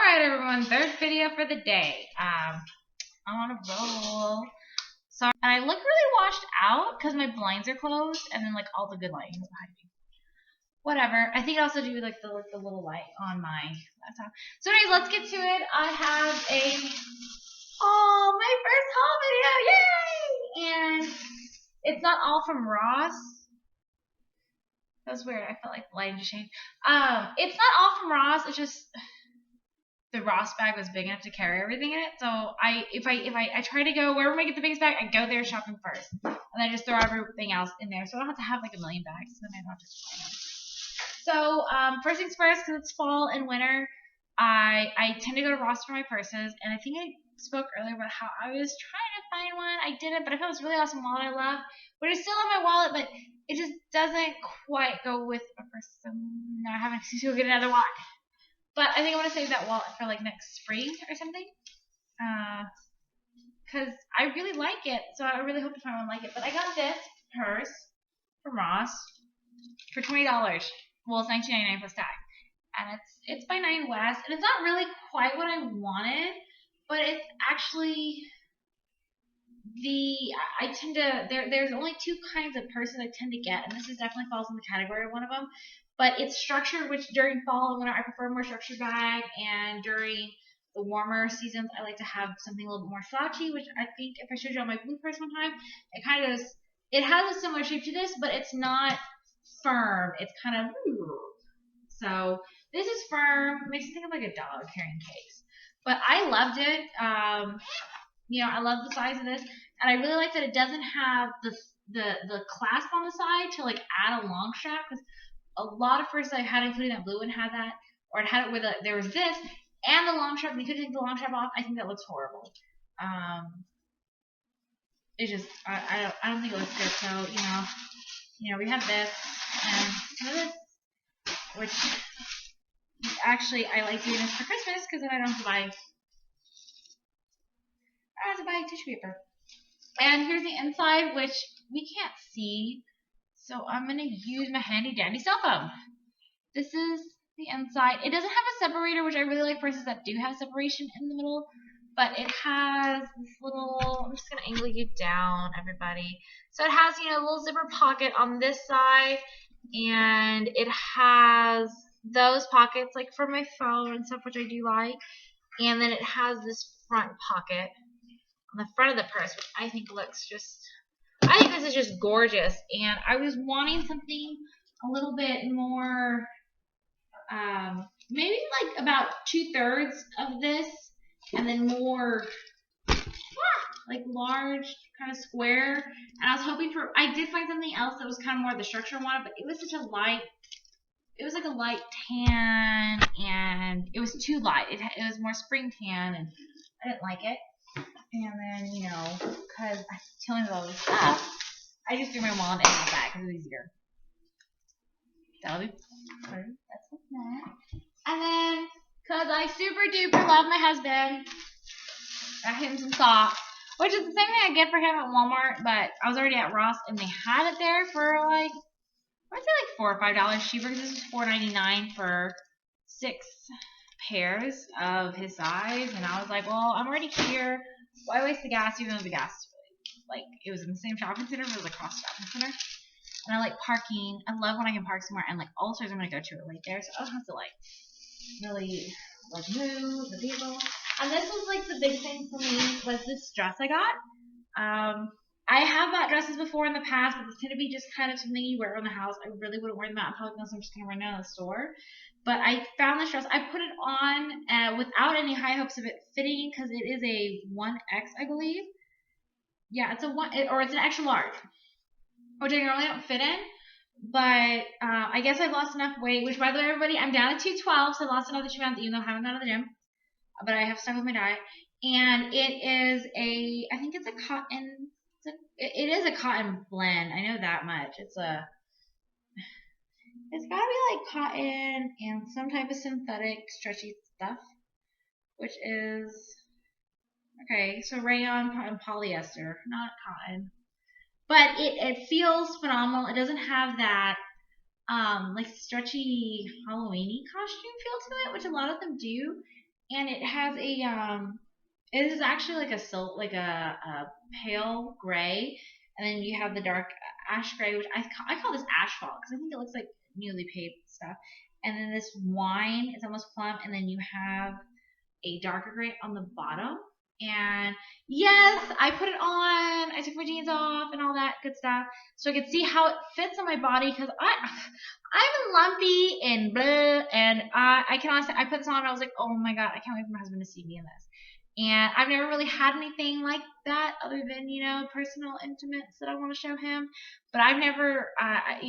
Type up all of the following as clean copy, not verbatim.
Alright everyone, third video for the day. I'm on a roll. Sorry, and I look really washed out because my blinds are closed and then like all the good lighting is behind me. Whatever. I think I also do like the little light on my laptop. So anyways, let's get to it. I have my first haul video, yay! And it's not all from Ross. That was weird. I felt like the lighting just changed. It's not all from Ross. It's just the Ross bag was big enough to carry everything in it. So if I try to go wherever I get the biggest bag, I go there shopping first, and I just throw everything else in there. So I don't have to have like a million bags. Then I don't have to find them. So first things first, because it's fall and winter, I tend to go to Ross for my purses, and I think I spoke earlier about how I was trying to find one. I didn't, but I found this really awesome wallet I love. But it's still in my wallet, but it just doesn't quite go with a purse. So now I have an excuse to go get another wallet. But I think I want to save that wallet for like next spring or something. Because I really like it. So I really hope to find one like it. But I got this purse from Ross for $20. Well, it's $19.99 plus tax. And it's by Nine West. And it's not really quite what I wanted. But it's actually there's only two kinds of purses I tend to get. And this definitely falls in the category of one of them. But it's structured, which during fall and winter I prefer a more structured bag, and during the warmer seasons I like to have something a little bit more slouchy, which I think if I showed you on my blue purse one time, it has a similar shape to this, but it's not firm. It's kind of so this is firm. It makes me think of like a dog carrying case. But I loved it. I love the size of this, and I really like that it doesn't have the clasp on the side to like add a long strap, because a lot of purses I had, including that blue one, had that, or it had it with there was this and the long strap, and you could take the long strap off. I think that looks horrible. It just I don't think it looks good. So we have this and this, which actually I like doing this for Christmas because then I don't have to buy tissue paper. And here's the inside, which we can't see. So I'm going to use my handy dandy cell phone. This is the inside. It doesn't have a separator, which I really like purses that do have separation in the middle. But it has this little, I'm just going to angle you down, everybody. So it has, a little zipper pocket on this side. And it has those pockets, like for my phone and stuff, which I do like. And then it has this front pocket on the front of the purse, which I think this is just gorgeous. And I was wanting something a little bit more, maybe like about 2/3 of this, and then more, like large, kind of square. And I was hoping I did find something else that was kind of more the structure I wanted, but it was like a light tan, and it was too light. It was more spring tan, and I didn't like it. And then, because I'm telling you all this stuff, I just threw my wallet in my bag because it's easier. That'll be perfect. That's what's that. And then, because I super duper love my husband, I got him some socks, which is the same thing I get for him at Walmart, but I was already at Ross and they had it there for like, I'd say like $4 or $5 cheaper, because this is $4.99 for 6 pairs of his size. And I was like, well, I'm already here. Why waste the gas, even though the gas, it was in the same shopping center, but it was across the shopping center. And I like parking. I love when I can park somewhere, and like all stores I'm going to go to are right there, so I don't have to really move the vehicle. And this was like the big thing for me, was this dress I got. I have bought dresses before in the past, but they tend to be just kind of something you wear around the house. I really wouldn't wear them out in public unless I'm just going to run down to the store. But I found this dress. I put it on without any high hopes of it fitting, because it is a 1X, I believe. Yeah, it's it's an extra large, which I normally don't fit in. But I guess I've lost enough weight, which, by the way, everybody, I'm down to 212, so I lost another 2 pounds, even though I haven't gone to the gym. But I have stuck with my diet. And it is I think it's a cotton, it is a cotton blend. I know that much. It's gotta be like cotton and some type of synthetic stretchy stuff, which is, okay, so rayon and polyester, not cotton. But it feels phenomenal. It doesn't have that like stretchy Halloween-y costume feel to it, which a lot of them do. and it has a it is actually like a pale gray, and then you have the dark ash gray, which I call this asphalt because I think it looks like newly paved stuff. And then this wine is almost plum, and then you have a darker gray on the bottom. And yes, I put it on. I took my jeans off and all that good stuff, so I could see how it fits on my body because I'm lumpy and blah, and I can honestly I put this on and I was like, oh my god, I can't wait for my husband to see me in this. And I've never really had anything like that other than, personal intimates that I want to show him. But I've never, I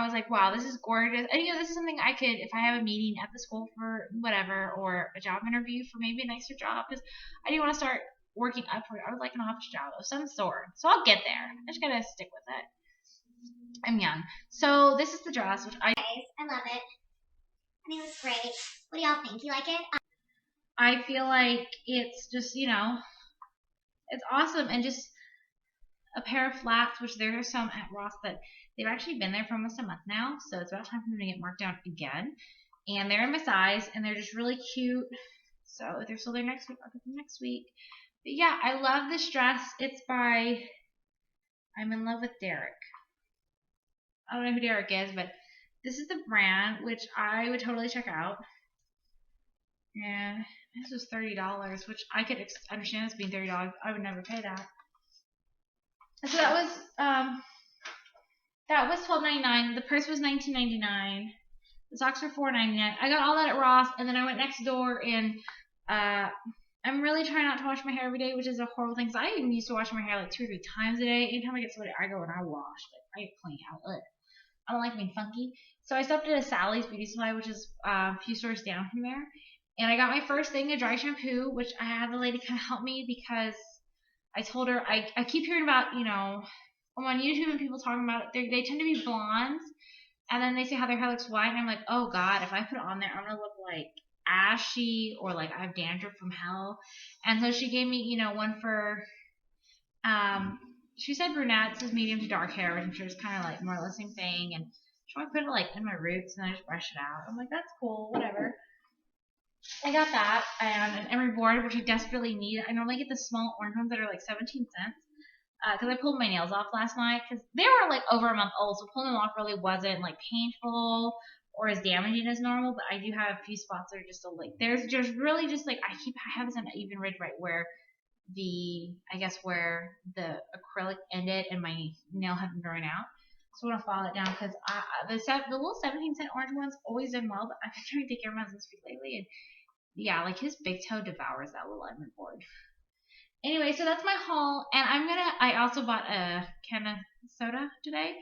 was like, wow, this is gorgeous. And, this is something I could, if I have a meeting at the school for whatever, or a job interview for maybe a nicer job, because I do want to start working upward. I would like an office job of some sort. So I'll get there. I just got to stick with it. I'm young. So this is the dress, which I love it. I mean, it was great. What do y'all think? You like it? I feel like it's just, it's awesome. And just a pair of flats, which there are some at Ross that they've actually been there for almost a month now. So it's about time for them to get marked down again. And they're in my size, and they're just really cute. So if they're still there next week, I'll get them next week. But yeah, I love this dress. It's by I'm in Love with Derek. I don't know who Derek is, but this is the brand, which I would totally check out. And this was $30, which I could understand this being $30. I would never pay that. So that was $12.99. The purse was $19.99. The socks were $4.99. I got all that at Ross, and then I went next door, and I'm really trying not to wash my hair every day, which is a horrible thing. Because I even used to wash my hair like 2 or 3 times a day. Anytime I get sweaty, I go and I wash. But I get clean out. Ugh. I don't like being funky. So I stopped at a Sally's Beauty Supply, which is a few stores down from there. And I got my first thing, a dry shampoo, which I had the lady kind of help me because I told her, I keep hearing about, I'm on YouTube and people talking about it. They tend to be blondes. And then they say how their hair looks white. And I'm like, oh, God, if I put it on there, I'm going to look like ashy or like I have dandruff from hell. And so she gave me, one for, she said brunette. It says medium to dark hair, which I'm sure is kind of like more or less the same thing. And she wanted to put it like in my roots and I just brush it out. I'm like, that's cool, whatever. I got that and an emery board, which I desperately need. I normally get the small orange ones that are like 17 cents. Because I pulled my nails off last night because they were like over a month old, so pulling them off really wasn't like painful or as damaging as normal. But I do have a few spots that are just like there's just really just like I have this uneven ridge right where where the acrylic ended and my nail had been growing out. So I want to file it down because the little 17-cent orange ones always done well, but I've been trying to take care of my husband's feet lately, and yeah, like his big toe devours that little emery board. Anyway, so that's my haul, and I also bought a can of soda today,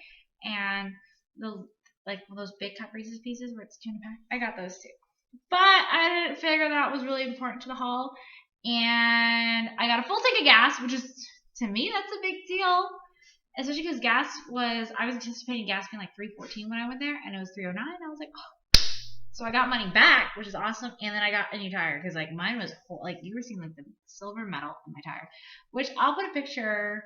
and those big cup Reese's Pieces where it's 2 in a pack. I got those too, but I didn't figure that was really important to the haul, and I got a full tank of gas, which is to me that's a big deal, especially because I was anticipating gas being like $3.14 when I went there, and it was $3.09. I was like, oh. So I got money back, which is awesome, and then I got a new tire because like mine was like you were seeing like the silver metal in my tire, which I'll put a picture.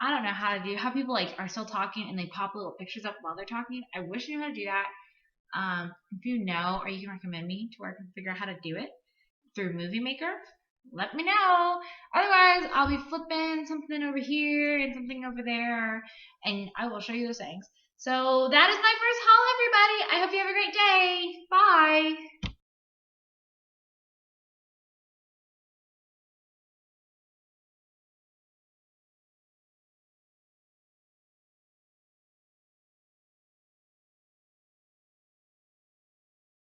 I don't know how people like are still talking and they pop little pictures up while they're talking. I wish I knew how to do that. If you know or you can recommend me to where I can figure out how to do it through Movie Maker, let me know. Otherwise, I'll be flipping something over here and something over there, and I will show you those things. So that is my first haul, everybody. I hope you have a great day. Bye.